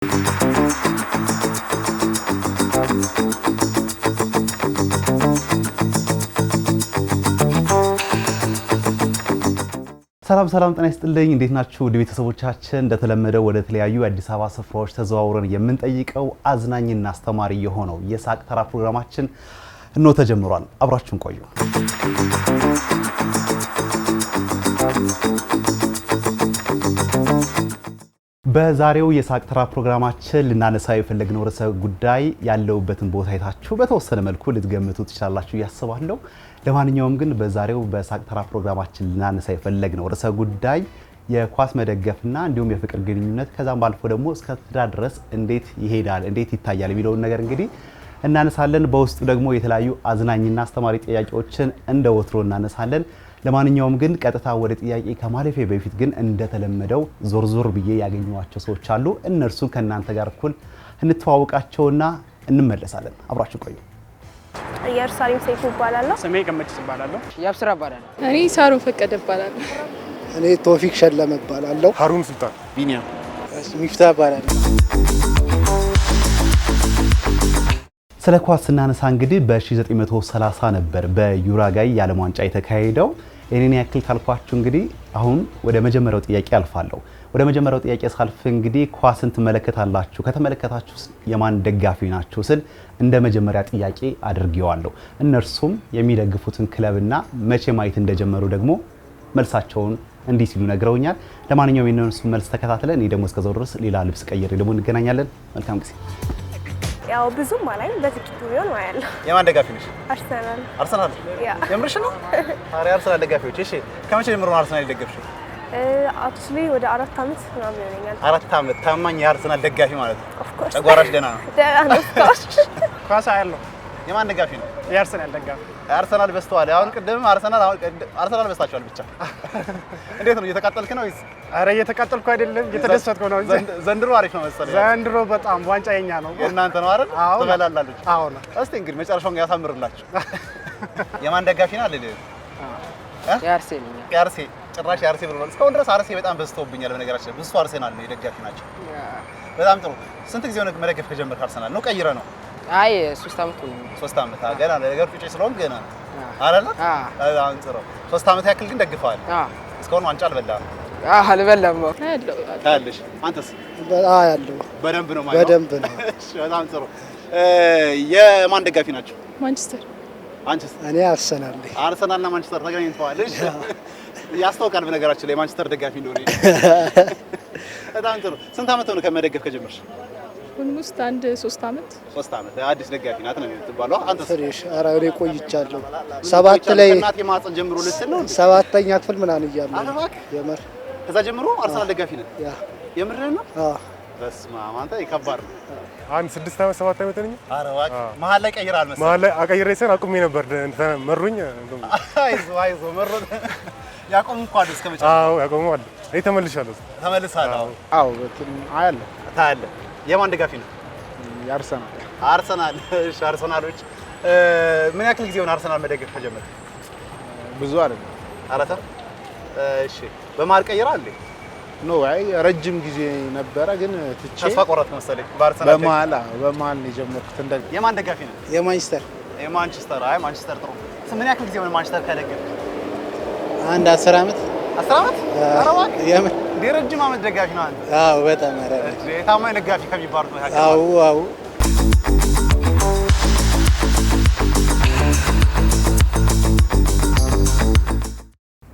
ሰላም ጤና ይስጥልኝ እንዴት ናችሁ ውድ ቤተሰቦቻችን እንደተለመደው ወደ ተለያዩ አዲስ አበባ ስፍራዎች ተዘዋውረን የምንጠይቀው አዝናኝና አስተማሪ የሆነው የሳቅ ተራ ፕሮግራማችን እንሆ ተጀምሯል አብራችሁን ቆዩ በዛሬው የሳቅ ተራ ፕሮግራማችን ልናነሳው የፈለግነው ርዕሰ ጉዳይ ያለውበትን ቦታ አይታችሁ በተወሰነ መልኩ ልትገምቱ ትችላላችሁ ያስባለሁ ለማንኛውም ግን በዛሬው በሳቅ ተራ ፕሮግራማችን ልናነሳ የፈለግነው ርዕሰ ጉዳይ የኳስ መደገፍና እንዲሁም የፍቅር ግንኙነት ከዛም ባልፎ ደግሞ እስከ ትዳር ድረስ እንዴት ይሄዳል እንዴት ይታያል የሚለውን ነገር እንግዲህ እናነሳለን በውስጡ ደግሞ የተለያዩ አዝናኝና አስተማሪ ጥያቄዎችን እንደ ወትሮ እናነሳለን ለማንኛውም ግን ቀጥታ ወደ ጥያቄ ከማለፌ በፊት ግን እንደተለመደው ዞር ብዬ ያገኘዋቸው ሰዎች አሉ እነርሱ ከናንተ ጋር እኩል እንተዋወቃቸውና እንመለሳለን አብራችሁ ቆዩ ኢየሩሳሌም ሰይፉ ይባላል ስሜ ገመችስ ይባላል ያብስራ ይባላል እኔ ሳሩ ፈቀደ ይባላል እኔ ቶፊክ ሸለመ ይባላል ሃሩን ሱልጣን ቢኒያም ሚፍታ ይባላል ስለ ኳስ ስናነሳ እንግዲህ በ1930 ነበር በዩራጋይ የዓለም ዋንጫ የተካሄደው እኔን ያክል ካልኳችሁ እንግዲህ አሁን ወደ መጀመሪያው ጥያቄ አልፋለሁ ወደ መጀመሪያው ጥያቄ ሳልፍ እንግዲህ ኳስን ትመለከታላችሁ ከተመለከታችሁ የማን ደጋፊ ናችሁ ስል እንደ መጀመሪያ ጥያቄ አድርጌዋለሁ እነርሱም የሚደግፉትን ክለብና መቼ ማየት እንደጀመሩ ደግሞ መልሳቸውን እንዲህ ሲሉ ነግረውኛል ለማንኛውም የነሱ መልስ ተከታተለን እኔ ደግሞ እስከዛው ድረስ ሌላ ልብስ ቀይሬ ደግሞ እንገናኛለን መልካም ጊዜ ያው ብዙም ማለት በጥቂቱ ቢሆን ማለት የማን ደጋፊ ነሽ አርሰናል ያ የምርሽ ነው ታዲያ አርሰናል ደጋፊዎች እሺ ከመቼ ጀምሮ ነው አርሰናል ደጋፊሽ አክቹሊ ወደ 4 አመት ምናምን ይሆነኛል 4 አመት ታማኝ የአርሰናል ደጋፊ ማለት ነው ጨጓራሽ ደህና ነው ኳስ አያለው የማን ደጋፊ ነው የአርሰናል ደጋፊ አርሰናል በስተዋል አሁን ቅድም አርሰናል በስታችኋል ብቻ እንዴት ነው እየተቃጠልክ ነው ወይስ አረ እየተቃጠልኩ አይደለም እየተደሰትኩ ነው ዘንድሮ አሪፍ ነው መሰለኝ ዘንድሮ በጣም ዋንጫ የኛ ነው እናንተ ነው አይደል ተበላላችሁ አዎ ነው እስቲ እንግዲህ መጨረሻውን ያሳምርላችሁ የማን ደጋፊ ነው አይደል የአርሴ ጭራሽ የአርሴ ብሎ እስካሁን ድረስ አርሴ በጣም በዝተውብኛል በነገራችን ብዙ አርሴናል ነው የደጋፊ ናቸው በጣም ጥሩ ስንት ጊዜ ሆነ መደገፍ ከጀመርክ አርሰናል ነው ቀይረ ነው አይ 3 አመት ነው 3 አመት ገና ነገር ፍጭ ስለሆን ገና አይደል አሁን ጥሩ 3 አመት ያክል ግን ደግፈዋል እስካሁን ዋንጫ አልበላም አልበላም ታለሽ አንተስ ያለው በደንብ ነው ማለት በደንብ ነው እሺ በጣም ጥሩ የማን ደጋፊ ናቸው ማንቸስተር አንቺስ እኔ አርሰናልና ማንቸስተር ተገናኝተዋል እሺ ያስተውቃል በነገራችን ላይ ማንቸስተር ደጋፊ እንደሆነ በጣም ጥሩ ስንት አመት ነው ከመደገፍ ከጀመርሽ ኦልሞስት 3 አመት አዲስ ደጋፊ ናት ነው የምትባለው አንተ ፍሬሽ አራሬ ቆይቻለሁ 7 ላይ እናቴ ማጽን ጀምሮ ልትል ነው 7ኛ ክፍል ምናምን ይያሉ የምር ከዛ ጀምሮ አርሰናል ደጋፊ ነህ ያ የምር ነው በስመ አብ አንተ ይከባድ ነው አሁን 6 አመት 7 አመት ነኝ አረዋክ መሀል ላይ ቀይራል መሰለኝ መሀል ላይ አቀይሬ ሰን አቁሜ ነበር መሩኝ አይዞ መሩኝ ያቆም እንኳን እስከመጨረሻ አዎ ያቆማል እኔ ተመልሻለሁ አዎ በትን አያለ ታያለ የማን ደጋፊ ነው አርሰናል እሺ አርሰናሎች ምን ያክል ጊዜ ሆነ አርሰናል መደገፍ ከጀመረ ብዙ አይደለም አራታ እሺ በማል ቀይራ አለ ኖ አይ ረጅም ጊዜ ነበረ ግን ትቼ ተስፋ ቆረጥ መሰለኝ በአርሰናል በማል ነው የጀመርኩት እንደ የማን ደጋፊ ነው የማንቸስተር አይ ማንቸስተር ጥሩ ምን ያክል ጊዜ ሆነ ማንቸስተር ከደገፈ አንድ 10 አመት አረዋክ ረጅም አመት ደጋፊ ነው አንተ አዎ በጣም አረረ ታማኝ ደጋፊ ከሚባሉት መካከል አዎ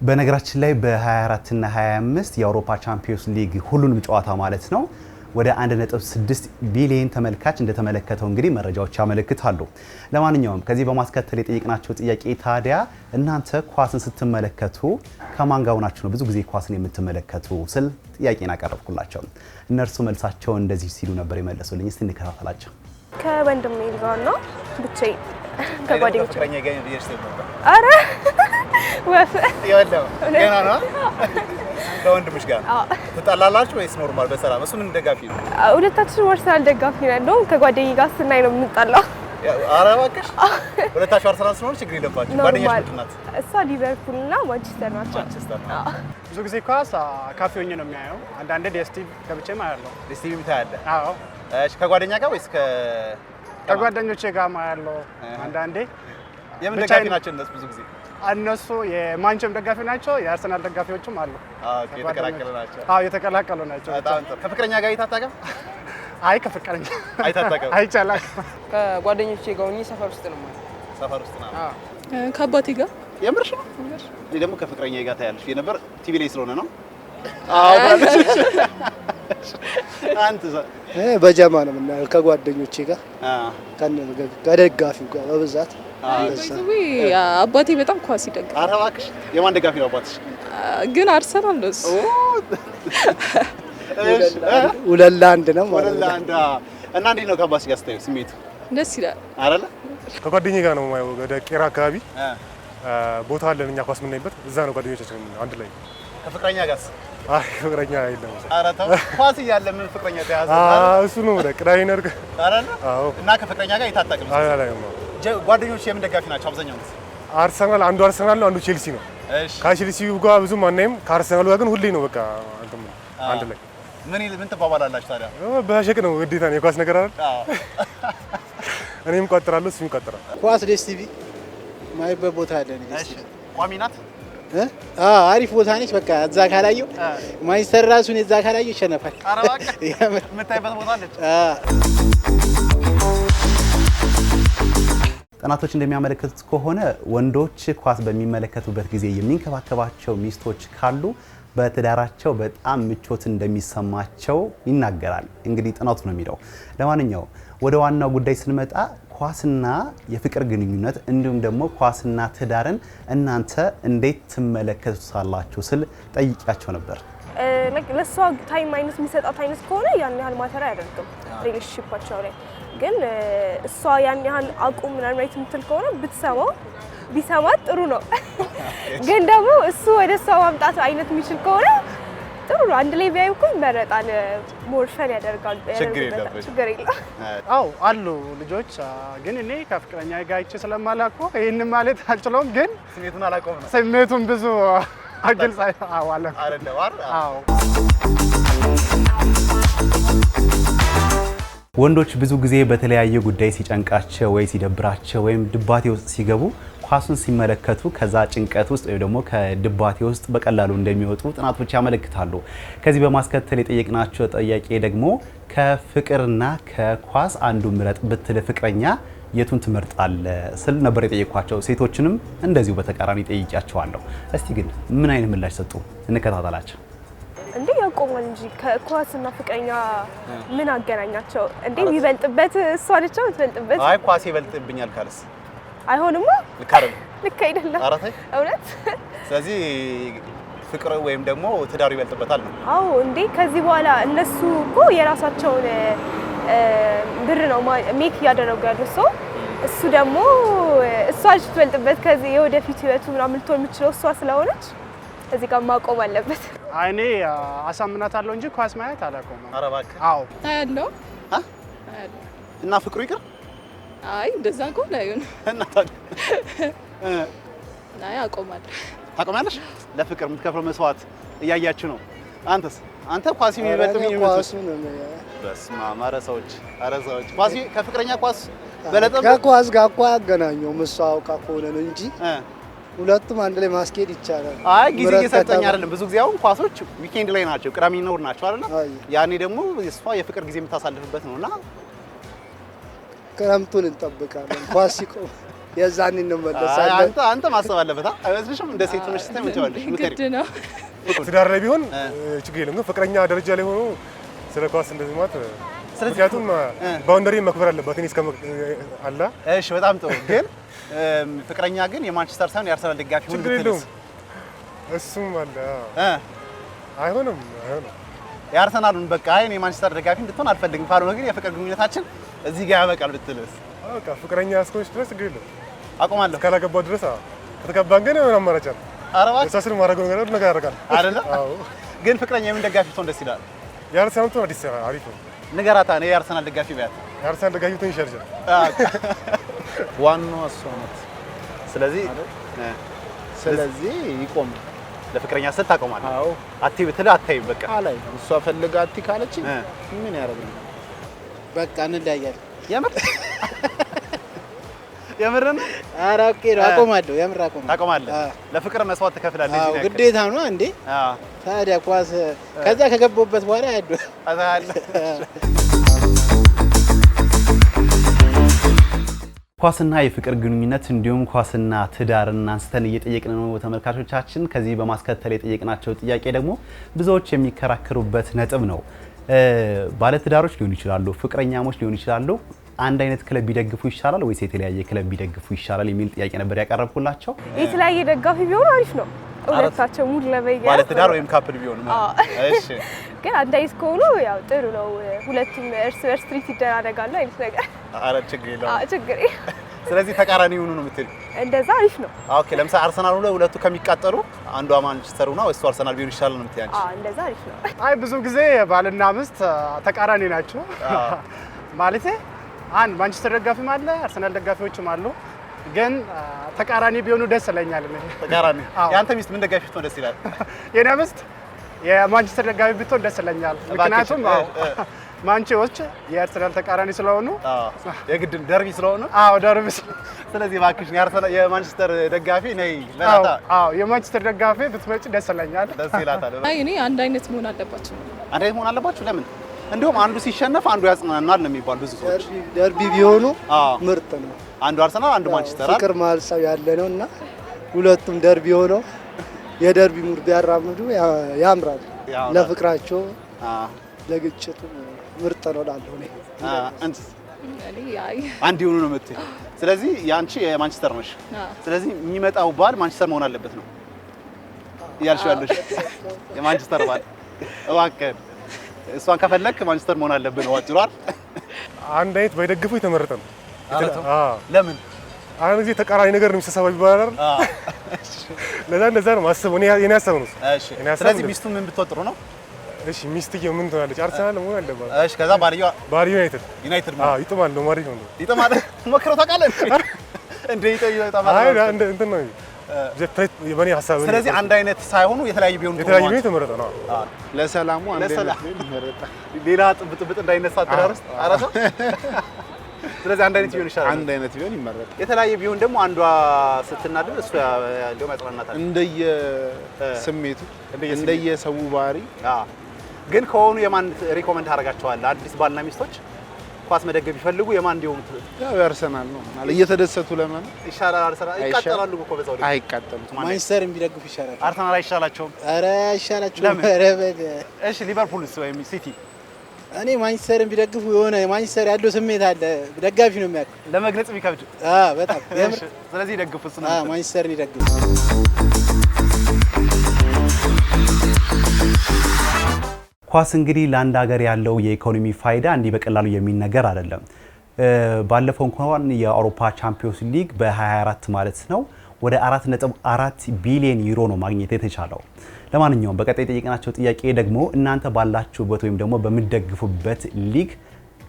በነገራችን ላይ በ24 እና 25 የአውሮፓ ቻምፒዮንስ ሊግ ሁሉንም ጨዋታ ማለት ነው ወደ 1.6 ቢሊዮን ተመልካች እንደተመለከተው እንግዲህ መረጃዎች ያመለክታሉ ለማንኛውም ከዚህ በማስከተል የጠየቅናቸው ጥያቄ ታዲያ እናንተ ኳስን ስትመለከቱ ከማን ጋር ሆናችሁ ነው ብዙ ጊዜ ኳስን የምትመለከቱ ስል ጥያቄን አቀረብኩላቸው እነርሱ መልሳቸው እንደዚህ ሲሉ ነበር የመለሱልኝ እስቲ እንከታተላቸው ከወንድሜ ጋር ነው ብቻዬ ከጓደኞቼ ጋር ነው አረ ወፍ ይወለው ገና ነው ከወንድምሽ ጋር ትጣላላችሁ ወይስ ኖርማል በሰላም እሱ ምን ደጋፊ ነው ሁለታችን አርሰናል ደጋፊ ነን ነው ከጓደኛዬ ጋር ስናይ ነው የምንጣላው ኧረ እባክሽ ሁለታችሁ አርሰናል ስለሆነ ችግር የለባችሁ። ጓደኛሽ ምንድን ናት? እሷ ሊቨርፑል እና ማንቸስተር ናቸው። ማንቸስተር ነው። ብዙ ጊዜ ኳስ ካፌ ሆኜ ነው የሚያየው። አንዳንዴ ዲኤስቲቪ ገብቼ ማያለሁ። ዲኤስቲቪ ታያለህ? አዎ። እሺ ከጓደኛ ጋር ወይስ ከጓደኞቼ ጋር ማያለሁ። አንዳንዴ የምን ደጋፊ ናቸው እነሱ? ብዙ ጊዜ እነሱ የማንቸስተር ደጋፊ ናቸው፣ የአርሰናል ደጋፊዎችም አሉ። ኦኬ የተቀላቀሉ ናቸው። አዎ የተቀላቀሉ ናቸው። በጣም ጥሩ። ከፍቅረኛ ጋር አይታጣቀም? አይ ከፍቅረኛ አይታጣቀም? አይቻላል። ከጓደኞቼ ጋር ሆኜ ሰፈር ውስጥ ነው ማለት ሰፈር ውስጥ ነው? አዎ። ከአባቴ ጋር የምርሽ ነው? እኔ ደግሞ ከፍቅረኛ ጋር ታያለሽ የነበር ቲቪ ላይ ስለሆነ ነው። አዎ አንተ በጀማ ነው የምናየው ከጓደኞቼ ጋር ከደጋፊው ጋር በብዛት። አባቴ በጣም ኳስ ይደግፋል። ኧረ እባክሽ የማን ደጋፊ ነው አባትሽ? ግን አርሰናል ነው እሱ። ሁለት ለአንድ ነው ማለት ነው። ለአንድ እና እንዴት ነው ከአባትሽ ጋር ስታዩ ስሜቱ? ደስ ይላል አይደለ? ከጓደኛዬ ጋር ነው የማየው። ወደ ቄራ አካባቢ ቦታ አለን እኛ ኳስ የምናይበት፣ እዛ ነው ጓደኞቻችን አንድ ላይ። ከፍቅረኛ ጋርስ? አይ ፍቅረኛ የለም። ኧረ ተው ኳስ እያለ ምን ፍቅረኛ ተያዘ? እሱ ነው ወደ ቅዳሜ ነርክ። አይደለ? አዎ። እና ከፍቅረኛ ጋር የታጣቅም? አይደለም። ጓደኞች የምን ደጋፊ ናቸው አብዛኛው ጊዜ? አርሰናል፣ አንዱ አርሰናል ነው፣ አንዱ ቼልሲ ነው። እሺ። ከቼልሲው ጋር ብዙም አናይም፣ ከአርሰናሉ ጋር ግን ሁሌ ነው በቃ አንድ ላይ። ምን ትባባላላችሁ ታዲያ? በሸቅ ነው ግዴታ ነው የኳስ ነገር አይደል? አዎ። እኔም እቆጥራለሁ እሱም ይቆጥራል። ኳስ ዲኤስቲቪ ማይበት ቦታ አለን። እሺ ቋሚ ናት? አሪፍ ቦታ ነች። በቃ እዛ ካላየው ማንቸስተር ራሱን እዛ ካላየው ይሸነፋል። ኧረ እባክህ የምታይበት ቦታ አለች? ጥናቶች እንደሚያመለክቱት ከሆነ ወንዶች ኳስ በሚመለከቱበት ጊዜ የሚንከባከባቸው ሚስቶች ካሉ በትዳራቸው በጣም ምቾት እንደሚሰማቸው ይናገራል። እንግዲህ ጥናቱ ነው የሚለው። ለማንኛውም ወደ ዋናው ጉዳይ ስንመጣ ኳስና የፍቅር ግንኙነት እንዲሁም ደግሞ ኳስና ትዳርን እናንተ እንዴት ትመለከቱታላችሁ ስል ጠይቂያቸው ነበር። ለሷ ታይም አይነት የሚሰጣት አይነት ከሆነ ያን ያህል ማተር አያደርግም ሪሌሽንሺፓቸው ላይ። ግን እሷ ያን ያህል አቁም ምናምን አይነት የምትል ከሆነ ብትሰማው ቢሰማት ጥሩ ነው። ግን ደግሞ እሱ ወደ እሷ ማምጣት አይነት የሚችል ከሆነ ጥሩ ነው። አንድ ላይ ቢያዩ እኮ ይመረጣል። ሞር ፈን ያደርጋል። ችግር የለም። አዎ አሉ ልጆች። ግን እኔ ከፍቅረኛ ጋር አይቼ ስለማላውቅ ይሄንን ማለት አልችለውም። ግን ስሜቱን አላውቀውም ነው። ስሜቱን ብዙ አግልጽ አዋለ አይደለም። አዎ ወንዶች ብዙ ጊዜ በተለያየ ጉዳይ ሲጨንቃቸው ወይ ሲደብራቸው ወይም ድባቴ ውስጥ ሲገቡ ኳሱን ሲመለከቱ ከዛ ጭንቀት ውስጥ ወይ ደግሞ ከድባቴ ውስጥ በቀላሉ እንደሚወጡ ጥናቶች ያመለክታሉ። ከዚህ በማስከተል የጠየቅናቸው ጥያቄ ደግሞ ከፍቅርና ከኳስ አንዱ ምረጥ ብትል ፍቅረኛ የቱን ትመርጣለህ ስል ነበር የጠየኳቸው። ሴቶችንም እንደዚሁ በተቃራኒ ጠይቂያቸዋለሁ። እስቲ ግን ምን አይነት ምላሽ ሰጡ? እንከታተላቸው። እንዴ ያቆማል እንጂ ከኳስና ፍቅረኛ ምን አገናኛቸው? እንዴ የሚበልጥበት እሷ ነች የምትበልጥበት። አይ ኳስ ይበልጥብኛል ካልስ አይሆንማ። ልክ አይደለም። ልክ አይደለም። ኧረ ተይ እውነት። ስለዚህ ፍቅር ወይም ደግሞ ትዳሩ ይበልጥበታል ነው? አዎ እንዴ ከዚህ በኋላ እነሱ እኮ የራሳቸውን ብር ነው ሜክ እያደረጉ ያሉት ሰው እሱ ደግሞ እሷ ልጅ ትበልጥበት ከዚህ የወደፊት ህይወቱ ምናምን ልትሆን የምችለው እሷ ስለሆነች እዚህ ጋር ማቆም አለበት። እኔ አሳምናታለሁ እንጂ ኳስ ማየት አላቆምም። ኧረ እባክህ። አዎ ታያለው እና ፍቅሩ ይቅር። አይ እንደዛ ከሆነ አይሆን እና ታዲያ አይ አቆማለሁ። ታቆማለሽ? ለፍቅር የምትከፍለው መስዋዕት እያያችሁ ነው። አንተስ? አንተ ኳስ የሚበልጥ ምን ኳስ ይመስል? በስመ አብ። ኧረ ሰዎች ኳስ ከፍቅረኛ ኳስ በለጠም ከኳስ ጋር እኮ አያገናኘውም። እሷ አውቃ ከሆነ ነው እንጂ ሁለቱም አንድ ላይ ማስኬድ ይቻላል። አይ ጊዜ እየሰጠኝ አይደለም። ብዙ ጊዜ አሁን ኳሶች ዊኬንድ ላይ ናቸው፣ ቅዳሜና እሑድ ናቸው አይደል? ያኔ ደግሞ እሷ የፍቅር ጊዜ የምታሳልፍበት ነውና ክረምቱን እንጠብቃለን። ኳስ ሲቆም የዛን እንመለሳለን። አንተ ማሰብ አለበት አይመስልሽም? እንደ ሴት ሆነሽ ስታይ ምን ትያለሽ? ግድ ነው። ትዳር ላይ ቢሆን ችግር የለም። ግን ፍቅረኛ ደረጃ ላይ ሆኖ ስለ ኳስ እንደዚህ ማለት ምክንያቱም ባውንደሪ መክበር አለባት። እኔ እስከ አላ እሺ፣ በጣም ጥሩ። ግን ፍቅረኛ ግን የማንቸስተር ሳይሆን የአርሰናል ደጋፊ ሆኖ ብትልስ? እሱም አለ አይሆንም። የአርሰናሉን በቃ እኔ የማንቸስተር ደጋፊ እንድትሆን አልፈልግም፣ ካልሆነ ግን የፍቅር ግንኙነታችን እዚህ ጋር ያበቃል ብትልስ? በቃ ፍቅረኛ እስከሆነች ድረስ ችግር የለም። አቆማለሁ ካላገባሁ ድረስ። ከተጋባን ግን ምን አማራጭ አለ? ኧረ እባክህ እሷ ስር ማድረገው ነገር ያደርጋል አይደለ? አዎ። ግን ፍቅረኛ የምን ደጋፊ ብትሆን ደስ ይላል? የአርሰናል ብትሆን አሪፍ ነው። ንገራታ። እኔ የአርሰናል ደጋፊ ቢያት የአርሰናል ደጋፊ ብትሆን ይሻልሻል። ዋናው እሷ ናት። ስለዚህ ይቆም ለፍቅረኛ ስል ታቆማለህ? አዎ አትይ ብትልህ አታይም በቃ አላይ እሷ ፈልጋ አትይ ካለች ምን ያደርጋል? በቃ እንለያያለን። የምርን ኧረ ኦኬ ነው አቆማለሁ። የምር አቆማለሁ። ታቆማለህ? ለፍቅር መስዋዕት ትከፍላለህ? አዎ ግዴታ ነው እንዴ? ታዲያ ኳስ ከዛ ከገባሁበት በኋላ ያዱ ኳስና የፍቅር ግንኙነት እንዲሁም ኳስና ትዳርን አንስተን እየጠየቅን ነው ተመልካቾቻችን። ከዚህ በማስከተል የጠየቅናቸው ጥያቄ ደግሞ ብዙዎች የሚከራከሩበት ነጥብ ነው። ባለትዳሮች ሊሆኑ ይችላሉ፣ ፍቅረኛሞች ሊሆኑ ይችላሉ። አንድ አይነት ክለብ ቢደግፉ ይሻላል ወይስ የተለያየ ክለብ ቢደግፉ ይሻላል የሚል ጥያቄ ነበር ያቀረብኩላቸው። የተለያየ ደጋፊ ቢሆኑ አሪፍ ነው። ሁለታቸው ሙድ ለበያ ባለትዳር ወይም ካፕል ቢሆኑ እሺ። ግን አንድ አይነት ከሆኑ ያው ጥሩ ነው። ሁለቱም እርስ በርስ ትሪት ይደራረጋሉ አይነት ነገር። አረ ችግር የለውም። ችግር ስለዚህ ተቃራኒ ይሁኑ ነው የምትል? እንደዛ አሪፍ ነው። ኦኬ ለምሳሌ አርሰናል ሁለቱ ከሚቃጠሉ አንዷ ማንቸስተር ሆና እሱ አርሰናል ቢሆን ይሻላል ነው የምትያንቺ? እንደዛ አሪፍ ነው። አይ ብዙ ጊዜ ባልና ሚስት ተቃራኒ ናቸው ማለት አንድ ማንቸስተር ደጋፊም አለ አርሰናል ደጋፊዎችም አሉ። ግን ተቃራኒ ቢሆኑ ደስ ይለኛል። ተቃራኒ ያንተ ሚስት ምን ደጋፊ ብትሆን ደስ ይላል? የኔ ሚስት የማንቸስተር ደጋፊ ብትሆን ደስ ይለኛል። ምክንያቱም ማንቸዎች የአርሰናል ተቃራኒ ስለሆኑ የግድ ደርቢ ስለሆነ ደርቢ። ስለዚህ እባክሽ የማንቸስተር ደጋፊ ነይ ለራታ። የማንቸስተር ደጋፊ ብትመጪ ደስ ይለኛል። ደስ ይላታል። አይ እኔ አንድ አይነት መሆን አለባቸው። አንድ አይነት መሆን አለባቸው። ለምን? እንዲሁም አንዱ ሲሸነፍ አንዱ ያጽናናል ነው የሚባል ብዙ ሰዎች። ደርቢ ቢሆኑ ምርጥ ነው። አንዱ አርሰናል አንዱ ማንቸስተር ፍቅር ማልሳው ያለ ነው እና ሁለቱም ደርቢ ሆነው የደርቢ ሙድ ቢያራምዱ ያምራል። ለፍቅራቸው ለግጭቱ ምርጥ ነው እላለሁ እኔ። አንድ ይሁኑ ነው የምትይው። ስለዚህ ያንቺ የማንቸስተር ነሽ። ስለዚህ የሚመጣው ባል ማንቸስተር መሆን አለበት ነው እያልሽው ያለሽ? የማንቸስተር ባል እባክህ እሷን ከፈለክ ማንቸስተር መሆን አለበት ነው አጭሯል። አንድ አይነት ባይደግፉ የተመረጠ ነው። ለምን? አንድ ጊዜ ተቃራኒ ነገር ነው የሚሰሳው ይባላል። ለዛ ነው ማሰብ ነው የኔ ሀሳብ ነው። እሺ ስለዚህ ሚስቱ ምን ብትወጥሩ ነው? እሺ ሚስትየው ምን ትሆናለች? አርሰናል መሆን አለባት። እሺ ከዛ ባልየዋ ዩናይትድ ይጥማል ነው ማለት ነው። ይጥማል ሞክረው ታውቃለህ እንዴ? ይጥማል እንትን ነው የበኔ ሀሳብ። ስለዚህ አንድ አይነት ሳይሆኑ የተለያዩ ቢሆኑ የተመረጠ ነው። ለሰላሙ አንድ አይነት ይመረጣል። ሌላ ጥብጥ እንዳይነሳ ተራርስ አራሳ። ስለዚህ አንድ አይነት ቢሆን ይሻላል። አንድ አይነት ቢሆን ይመረጣል። የተለያየ ቢሆን ደግሞ አንዷ ስትናደድ እሱ ያለው ያጽናናታል። እንደየ ስሜቱ እንደየሰው ባህሪ። ግን ከሆኑ የማን ሪኮመንድ አደርጋቸዋለሁ? አዲስ ባልና ሚስቶች ኳስ መደገፍ ቢፈልጉ የማን እንዲሆኑ? ያው ያርሰናል ነው ማለት እየተደሰቱ ለምን ይሻላል? አርሰናል ይቃጠላሉ እኮ በዛው ልክ አይቃጠሉም። ማንቸስተር ቢደግፉ ይሻላል። አርሰናል አይሻላቸውም? ኧረ አይሻላቸውም። ኧረ እሺ ሊቨርፑልስ ወይም ሲቲ? እኔ ማንቸስተርን ቢደግፉ የሆነ ማንቸስተር ያለው ስሜት አለ። ደጋፊ ነው የሚያውቅ ለመግለጽ ቢከብድ በጣም የምር። ስለዚህ ይደግፉ እሱ ነው። ማንቸስተርን ይደግፉ። ኳስ እንግዲህ ለአንድ ሀገር ያለው የኢኮኖሚ ፋይዳ እንዲህ በቀላሉ የሚነገር አይደለም። ባለፈው እንኳን የአውሮፓ ቻምፒዮንስ ሊግ በ2024 ማለት ነው ወደ 4.4 ቢሊዮን ዩሮ ነው ማግኘት የተቻለው። ለማንኛውም በቀጣይ የጠየቅናቸው ጥያቄ ደግሞ እናንተ ባላችሁበት ወይም ደግሞ በምትደግፉበት ሊግ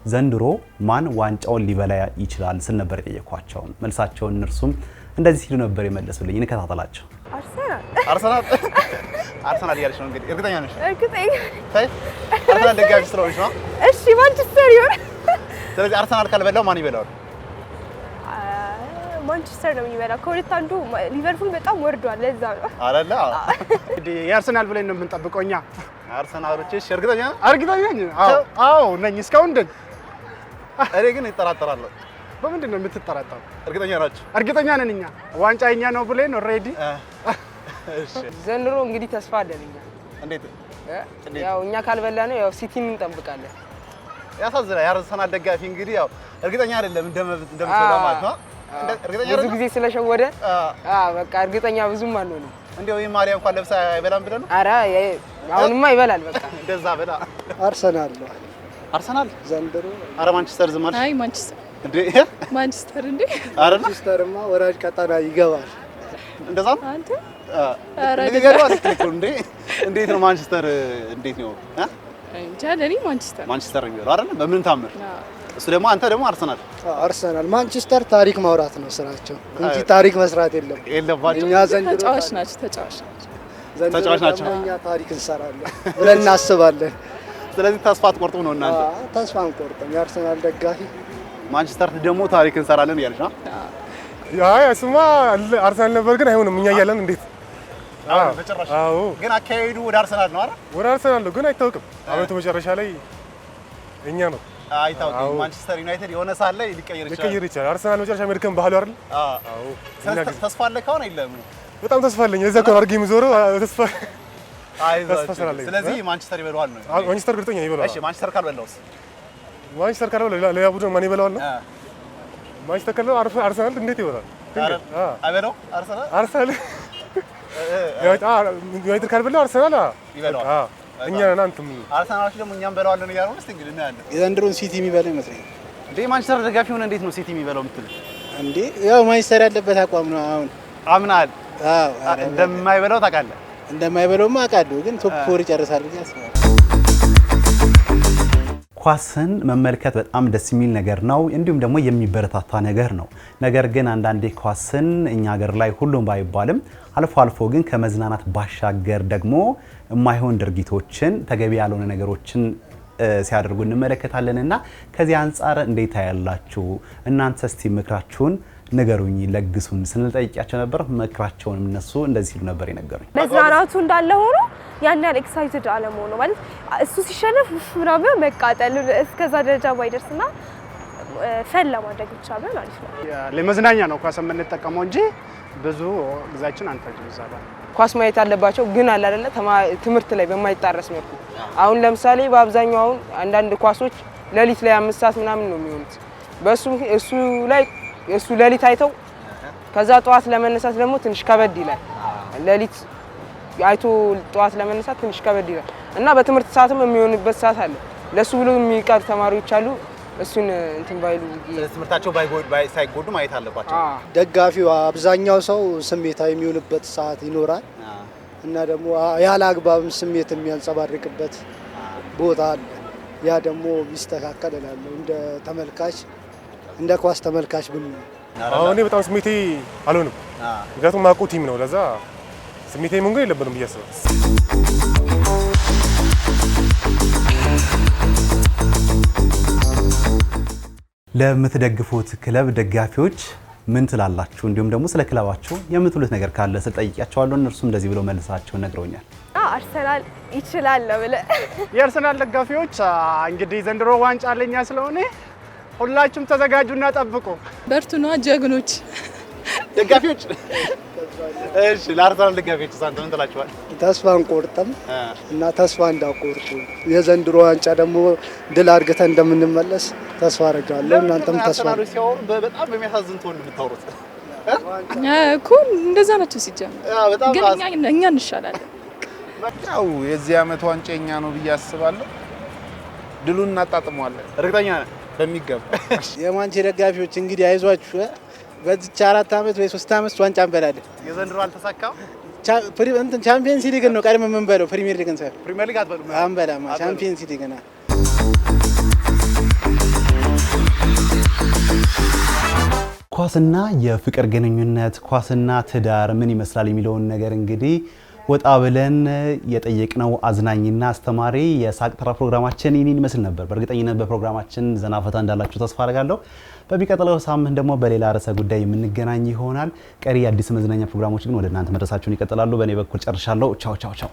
ዘንድሮ ማን ዋንጫውን ሊበላ ይችላል ስል ነበር የጠየኳቸው። መልሳቸውን እነርሱም እንደዚህ ሲሉ ነበር የመለሱልኝ። እንከታተላቸው። አርሰናል እያለች ነው እንግዲህ። እርግጠኛ ነሽ? እርግጠኛ አርሰናል ደጋፊ ስለሆንሽ ነው? እሺ ማንቸስተር ይሆን። ስለዚህ አርሰናል ካልበላው ማን ይበላዋል? ማንቸስተር ነው የሚበላው። ከሁለት አንዱ ሊቨርፑል በጣም ወርዷል። ለዛ ነው አይደለ? እንግዲህ የአርሰናል ብለን ነው የምንጠብቀው እኛ አርሰናሎች። እሺ እርግጠኛ ነኝ። አዎ ነኝ እስካሁን ደግ። እኔ ግን እጠራጠራለሁ። በምንድን ነው የምትጠራጠረው? እርግጠኛ ናችሁ? እርግጠኛ ነን እኛ ዋንጫ የኛ ነው ብለን ኦልሬዲ። እሺ ዘንድሮ እንግዲህ ተስፋ አለን እኛ። እንዴት? ያው እኛ ካልበላ ነው ያው ሲቲን እንጠብቃለን። ያሳዝናል። የአርሰናል ደጋፊ እንግዲህ ያው እርግጠኛ አይደለም እንደምትበላ ማለት ነው። እርግጠኛ ብዙ ጊዜ ስለሸወደ በቃ እርግጠኛ ብዙም አንሆንም። እንደው ይሄ ማሊያ እንኳን ለብሳ አይበላም ብለን ነው? ኧረ አሁንማ ይበላል። በቃ እንደዛ በላ። አርሰናል ነው አርሰናል ዘንድሮ። ኧረ ማንቸስተር ዝም አልሽ? አይ ማንቸስተር እንዴ ማንቸስተር እንዴ! ኧረ ማንቸስተርማ ወራጅ ቀጠና ይገባል። እንደዛ አንተ ንገሪው አትልኩ እንዴ! እንዴት ነው ማንቸስተር እንዴት ነው? እንጃ ለኔ ማንቸስተር ነው የሚለው አይደል? በምን ታምር? እሱ ደግሞ አንተ ደግሞ አርሰናል ማንቸስተር ታሪክ ማውራት ነው ስራቸው እንጂ ታሪክ መስራት የለባቸው። እኛ ዘንድሮ ተጫዋች ናቸው። እኛ ታሪክ እንሰራለን ብለን እናስባለን። ስለዚህ ተስፋ አትቆርጡም ነው እናንተ? ተስፋ አንቆርጥም። የአርሰናል ደጋፊ ማንቸስተር ደግሞ ታሪክ እንሰራለን እያለች ነው። አይ እሱማ አርሰናል ነበር ግን አይሆንም። እኛ እያለን እንዴት? አዎ ግን አካሄዱ ወደ አርሰናል ነው አይደል? ወደ አርሰናል ነው ግን አይታወቅም። አመቱ መጨረሻ ላይ እኛ ነው አይታወቅም። ማንቸስተር ዩናይትድ የሆነ ሰዓት ላይ ሊቀየር ይችላል። አርሰናል መጨረሻ አሜሪካን ባህሉ አይደል? አዎ። ተስፋ አለ ካሁን የለም? በጣም ተስፋ አለኝ። እዛ እኮ አድርጌ የምዞረው ተስፋ ስላለኝ። ስለዚህ ማንቸስተር ይበላዋል ነው? ማንቸስተር እርግጠኛ ይበላዋል። እሺ ማንቸስተር ካልበላውስ? ማንቸስተር ካልበላው ሌላ ቡድን ማን ይበላዋል ነው? ማንቸስተር ካልበላው አርሰናል እንዴት ይበላል? አይበላው አርሰናል ዩናይትድ ካልበላው አርሰናል ይበላዋል። እኛ ነን አንተም አርሰናሎች ደግሞ እኛም በላዋለን እያሉ ነው። እስቲ እንግዲህ እናያለን። የዘንድሮን ሲቲ የሚበላው ይመስለኛል። እንዴ ማንቸስተር ደጋፊ ሆነ እንዴት ነው ሲቲ የሚበላው የምትል? እንዴ ያው ማንቸስተር ያለበት አቋም ነው። አሁን አምናል እንደማይበላው ታውቃለህ? እንደማይበላውማ አውቃለሁ፣ ግን ቶፕ 4 ይጨርሳል ብዬ አስባለሁ። ኳስን መመልከት በጣም ደስ የሚል ነገር ነው፣ እንዲሁም ደግሞ የሚበረታታ ነገር ነው። ነገር ግን አንዳንዴ ኳስን እኛ ሀገር ላይ ሁሉም ባይባልም አልፎ አልፎ ግን ከመዝናናት ባሻገር ደግሞ የማይሆን ድርጊቶችን ተገቢ ያልሆነ ነገሮችን ሲያደርጉ እንመለከታለን እና ከዚህ አንጻር እንዴት ታያላችሁ እናንተ? እስቲ ምክራችሁን ንገሩኝ፣ ለግሱን ስንል ጠይቂያቸው ነበር። ምክራቸውንም እነሱ እንደዚህ ሲሉ ነበር የነገሩኝ። መዝናናቱ እንዳለ ሆኖ ያን ያህል ኤክሳይትድ አለመሆኑ ማለት እሱ ሲሸነፍ ምናምን መቃጠል እስከዛ ደረጃ ባይደርስና ፈን ለማድረግ ብቻ ቢሆን አሪፍ ነው። ለመዝናኛ ነው ኳስ የምንጠቀመው እንጂ ብዙ ግዛችን አንፈጅም። እዛ ላይ ኳስ ማየት አለባቸው ግን አለ አይደለ ትምህርት ላይ በማይጣረስ መልኩ። አሁን ለምሳሌ በአብዛኛው አሁን አንዳንድ ኳሶች ሌሊት ላይ 5 ሰዓት ምናምን ነው የሚሆኑት። እሱ ሌሊት አይተው ከዛ ጠዋት ለመነሳት ደግሞ ትንሽ ከበድ ይላል። ሌሊት አይቶ ጠዋት ለመነሳት ትንሽ ከበድ ይላል እና በትምህርት ሰዓትም የሚሆንበት ሰዓት አለ። ለሱ ብሎ የሚቀር ተማሪዎች አሉ። እሱን እንትን ባይሉ ትምህርታቸው ሳይጎዱ ማየት አለባቸው። ደጋፊው አብዛኛው ሰው ስሜታዊ የሚሆንበት ሰዓት ይኖራል እና ደግሞ ያለ አግባብም ስሜት የሚያንጸባርቅበት ቦታ አለ። ያ ደግሞ ቢስተካከል እላለሁ እንደ ተመልካች እንደ ኳስ ተመልካች ብን አሁን እኔ በጣም ስሜቴ አልሆንም። ምክንያቱም ማቁ ቲም ነው። ለዛ ስሜቴ መንገድ የለብንም ብዬ አስባለሁ። ለምትደግፉት ክለብ ደጋፊዎች ምን ትላላችሁ? እንዲሁም ደግሞ ስለ ክለባችሁ የምትሉት ነገር ካለ ስጠይቂያቸዋለሁ። እነርሱም እንደዚህ ብለው መልሳቸውን ነግረውኛል። አርሰናል ይችላል ነው ብለ የአርሰናል ደጋፊዎች እንግዲህ ዘንድሮ ዋንጫ አለኛ ስለሆነ ሁላችሁም ተዘጋጁና ጠብቁ። በርቱና ጀግኖች ደጋፊዎች። እሺ ለአርሰናል ደጋፊዎች ሳንተ ምን ትላችኋል? ተስፋ አንቆርጥም እና ተስፋ እንዳቆርጡ የዘንድሮ ዋንጫ ደግሞ ድል አድርገን እንደምንመለስ ተስፋ አደርጋለሁ። እናንተም ተስፋ ሲያወሩ በጣም በሚያሳዝን ትሆን የምታወሩት እኮ እንደዛ ናቸው ሲጀምር፣ ግን እኛ እንሻላለን። ያው የዚህ ዓመት ዋንጫ የኛ ነው ብዬ አስባለሁ። ድሉን እናጣጥመዋለን። እርግጠኛ ነኝ በሚገባ። የማንቸስተር ደጋፊዎች እንግዲህ አይዟችሁ፣ በዚህ 4 ዓመት ወይ 3 ዓመት ዋንጫ እንበላለን። የዘንድሮ አልተሳካም። ቻምፒየንስ ሊግ ነው ቀድሞ የምንበለው፣ ፕሪሚየር ሊግን ሳይሆን። ፕሪሚየር ሊግ አትበሉም? አንበላም፣ ቻምፒየንስ ሊግ ነው። ኳስና የፍቅር ግንኙነት፣ ኳስና ትዳር ምን ይመስላል የሚለውን ነገር እንግዲህ ወጣ ብለን የጠየቅነው አዝናኝና አስተማሪ የሳቅ ተራ ፕሮግራማችን ይህን ይመስል ነበር። በእርግጠኝነት በፕሮግራማችን ዘናፈታ እንዳላችሁ ተስፋ አደርጋለሁ። በሚቀጥለው ሳምንት ደግሞ በሌላ ርዕሰ ጉዳይ የምንገናኝ ይሆናል። ቀሪ የአዲስ መዝናኛ ፕሮግራሞች ግን ወደ እናንተ መድረሳቸውን ይቀጥላሉ። በእኔ በኩል ጨርሻለሁ። ቻው ቻው ቻው።